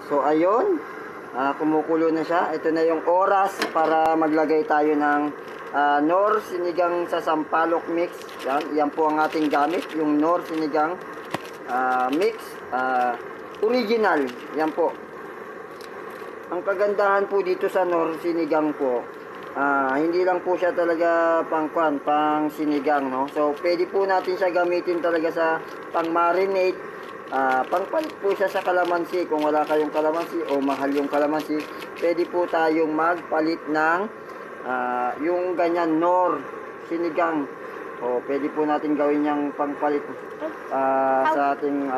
So ayun, kumukulo na siya. Ito na yung oras para maglagay tayo ng Knorr sinigang sa sampalok mix. Yan po ang ating gamit, yung Knorr sinigang mix original. Yan po. Ang kagandahan po dito sa Knorr sinigang po, hindi lang po siya talaga pang sinigang, no? So pwede po natin siya gamitin talaga sa pang marinate, pangpalit po siya sa kalamansi. Kung wala kayong kalamansi o mahal yung kalamansi, pwede po tayong magpalit ng yung ganyan Knorr sinigang. O pwede po natin gawin yung pangpalit sa ating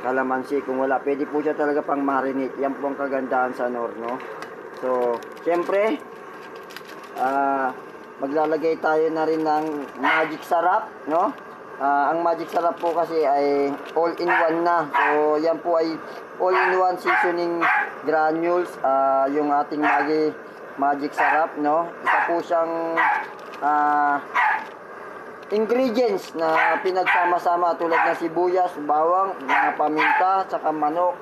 kalamansi. Kung wala, pwede po siya talaga pang marinate. Yan po ang kagandahan sa Knorr, no? So syempre maglalagay tayo na rin ng magic sarap, no? Ang magic sarap po kasi ay all-in-one na. So yan po ay all-in-one seasoning granules, yung ating magic sarap, no? Isa po siyang ingredients na pinagsama-sama tulad ng sibuyas, bawang, mga paminta, tsaka manok.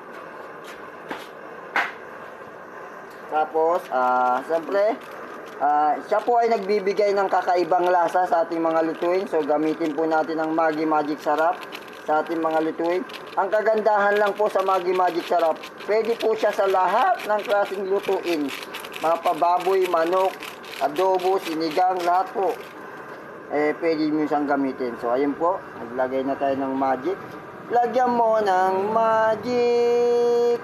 Tapos siyempre siya po ay nagbibigay ng kakaibang lasa sa ating mga lutuin. So gamitin po natin ang Maggi Magic Sarap sa ating mga lutuin. Ang kagandahan lang po sa Maggi Magic Sarap, pwede po siya sa lahat ng klaseng lutuin. Mga pababoy, manok, adobo, sinigang, lahat po pwede nyo siyang gamitin. So ayun po, naglagay na tayo ng magic. Lagyan mo ng magic.